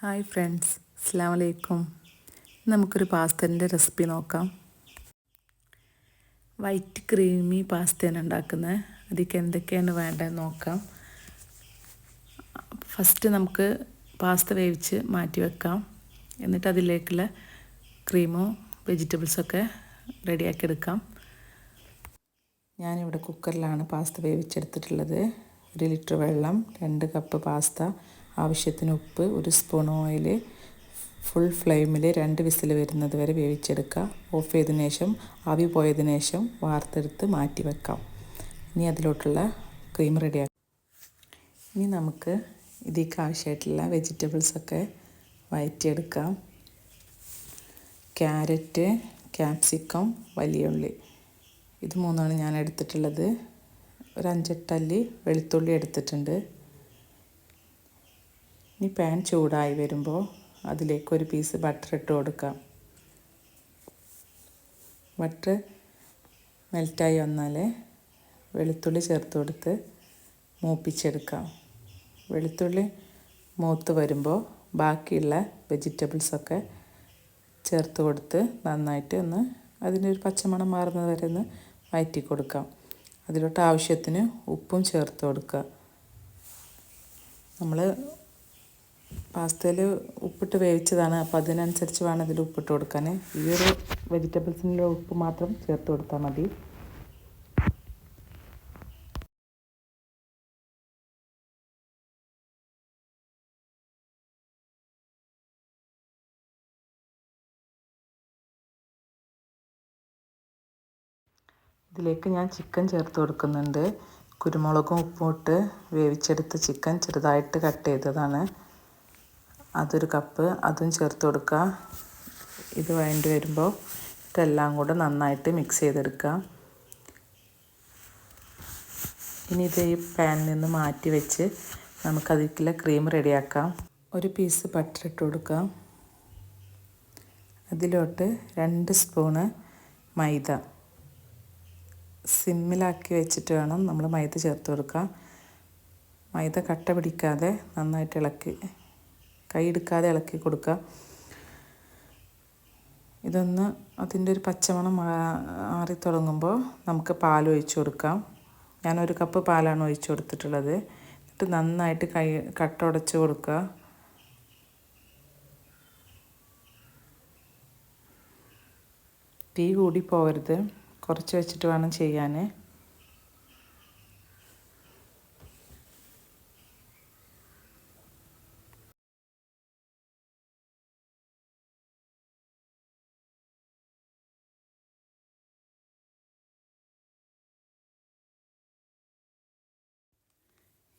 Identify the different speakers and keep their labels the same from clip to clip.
Speaker 1: Hi friends, അസ്സലാമു അലൈക്കും. നമുക്കൊരു പാസ്തേൻ്റെ റെസിപ്പി നോക്കാം. വൈറ്റ് ക്രീമി പാസ്തയാണ് ഉണ്ടാക്കുന്നത്. അതിലേക്ക് എന്തൊക്കെയാണ് വേണ്ടതെന്ന് നോക്കാം. ഫസ്റ്റ് നമുക്ക് പാസ്ത വേവിച്ച് മാറ്റി വെക്കാം. എന്നിട്ട് അതിലേക്കുള്ള ക്രീമോ വെജിറ്റബിൾസൊക്കെ റെഡിയാക്കി എടുക്കാം. ഞാനിവിടെ കുക്കറിലാണ് പാസ്ത വേവിച്ചെടുത്തിട്ടുള്ളത്. 1 ലിറ്റർ വെള്ളം, 2 കപ്പ് പാസ്ത, ആവശ്യത്തിന് ഉപ്പ്, 1 സ്പൂൺ ഓയിൽ, ഫുൾ ഫ്ലെയിമിൽ 2 വിസിൽ വരുന്നത് വരെ വേവിച്ചെടുക്കുക. ഓഫ് ചെയ്തതിന് ശേഷം ആവി പോയതിന് ശേഷം വാർത്തെടുത്ത് മാറ്റി വെക്കാം. ഇനി അതിലോട്ടുള്ള ക്രീം റെഡിയാക്കാം. ഇനി നമുക്ക് ഇതിലേക്ക് ആവശ്യമായിട്ടുള്ള വെജിറ്റബിൾസൊക്കെ വഴറ്റിയെടുക്കാം. ക്യാരറ്റ്, ക്യാപ്സിക്കം, വലിയ ഉള്ളി, ഇത് മൂന്നാണ് ഞാൻ എടുത്തിട്ടുള്ളത്. ഒരു 5-8 അല്ലി വെളുത്തുള്ളി എടുത്തിട്ടുണ്ട്. ഇനി പാൻ ചൂടായി വരുമ്പോൾ അതിലേക്ക് ഒരു പീസ് ബട്ടർ ഇട്ട് കൊടുക്കാം. ബട്ടർ മെൽറ്റായി വന്നാൽ വെളുത്തുള്ളി ചേർത്ത് കൊടുത്ത് മൂപ്പിച്ചെടുക്കാം. വെളുത്തുള്ളി മൂത്ത് വരുമ്പോൾ ബാക്കിയുള്ള വെജിറ്റബിൾസൊക്കെ ചേർത്ത് കൊടുത്ത് നന്നായിട്ട് ഒന്ന് അതിനൊരു പച്ചമണം മാറുന്നത് വരെ ഒന്ന് വഴറ്റി കൊടുക്കാം. അതിലോട്ട് ആവശ്യത്തിന് ഉപ്പും ചേർത്ത് കൊടുക്കുക. നമ്മൾ പാസ്തയിൽ ഉപ്പിട്ട് വേവിച്ചതാണ്, അപ്പോൾ അതിനനുസരിച്ച് വേണം ഇതിൽ ഉപ്പിട്ട് കൊടുക്കാൻ. ഈ ഒരു വെജിറ്റബിൾസിനുള്ള ഉപ്പ് മാത്രം ചേർത്ത് കൊടുത്താൽ മതി. ഇതിലേക്ക് ഞാൻ ചിക്കൻ ചേർത്ത് കൊടുക്കുന്നുണ്ട്. കുരുമുളകും ഉപ്പും ഇട്ട് വേവിച്ചെടുത്ത് ചിക്കൻ ചെറുതായിട്ട് കട്ട് ചെയ്തതാണ്. അതൊരു കപ്പ്, അതും ചേർത്ത് കൊടുക്കുക. ഇത് വഴണ്ടി വരുമ്പോൾ ഇതെല്ലാം കൂടെ നന്നായിട്ട് മിക്സ് ചെയ്തെടുക്കുക. ഇനി ഇത് ഈ പാനിൽ നിന്ന് മാറ്റി വെച്ച് നമുക്കതിലേക്കുള്ള ക്രീം റെഡിയാക്കാം. ഒരു പീസ് ബട്ടർ ഇട്ട് കൊടുക്കാം. അതിലോട്ട് 2 സ്പൂണ് മൈദ സിമ്മിലാക്കി വെച്ചിട്ട് വേണം നമ്മൾ മൈദ ചേർത്ത് കൊടുക്കുക. മൈദ കട്ട പിടിക്കാതെ നന്നായിട്ട് ഇളക്കി, കൈ എടുക്കാതെ ഇളക്കി കൊടുക്കുക. ഇതൊന്ന് അതിൻ്റെ ഒരു പച്ചമണം മാറി തുടങ്ങുമ്പോൾ നമുക്ക് പാൽ ഒഴിച്ച് കൊടുക്കാം. ഞാൻ 1 കപ്പ് പാലാണ് ഒഴിച്ച് കൊടുത്തിട്ടുള്ളത്. എന്നിട്ട് നന്നായിട്ട് കട്ട ഉടച്ച് കൊടുക്കുക. തീ കൂടി പോകരുത്, കുറച്ച് വെച്ചിട്ട് വേണം ചെയ്യാൻ.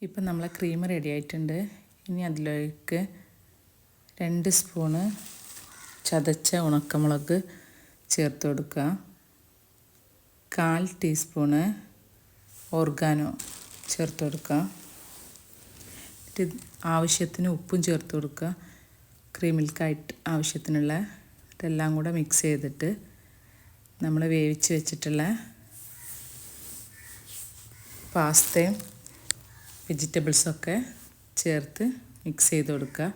Speaker 1: ഇപ്പം നമ്മളെ ക്രീം റെഡി ആയിട്ടുണ്ട്. ഇനി അതിലേക്ക് 2 സ്പൂണ് ചതച്ച ഉണക്കമുളക് ചേർത്ത് കൊടുക്കുക. 1/4 ടീസ്പൂണ് ഓർഗാനോ ചേർത്ത് കൊടുക്കുക. എന്നിട്ട് ആവശ്യത്തിന് ഉപ്പും ചേർത്ത് കൊടുക്കുക. ക്രീമിൽക്കായിട്ട് ആവശ്യത്തിനുള്ള ഇതെല്ലാം കൂടെ മിക്സ് ചെയ്തിട്ട് നമ്മൾ വേവിച്ച് വെച്ചിട്ടുള്ള പാസ്തയും വെജിറ്റബിൾസൊക്കെ ചേർത്ത് മിക്സ് ചെയ്ത് കൊടുക്കുക.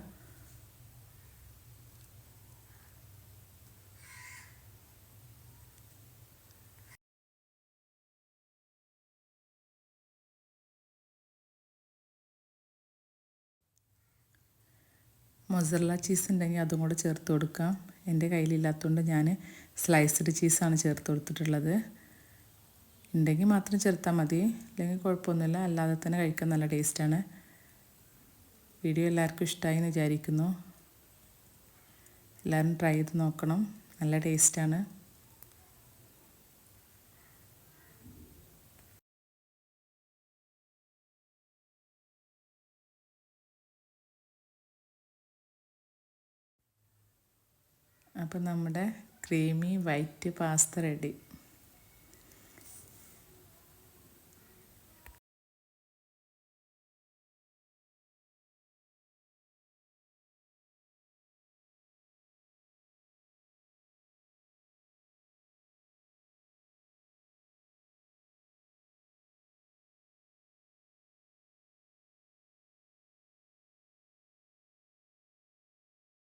Speaker 1: മൊസറല്ല ചീസ് ഉണ്ടെങ്കിൽ അതും കൂടെ ചേർത്ത് കൊടുക്കാം. എൻ്റെ കയ്യിലില്ലാത്തതുകൊണ്ട് ഞാൻ സ്ലൈസ്ഡ് ചീസാണ് ചേർത്ത് കൊടുത്തിട്ടുള്ളത്. ഉണ്ടെങ്കിൽ മാത്രം ചേർത്താൽ മതി, അല്ലെങ്കിൽ കുഴപ്പമൊന്നുമില്ല. അല്ലാതെ തന്നെ കഴിക്കാൻ നല്ല ടേസ്റ്റാണ്. വീഡിയോ എല്ലാവർക്കും ഇഷ്ടമായി എന്ന് വിചാരിക്കുന്നു. എല്ലാവരും ട്രൈ ചെയ്ത് നോക്കണം, നല്ല ടേസ്റ്റാണ്. അപ്പം നമ്മുടെ ക്രീമി വൈറ്റ് പാസ്ത റെഡി.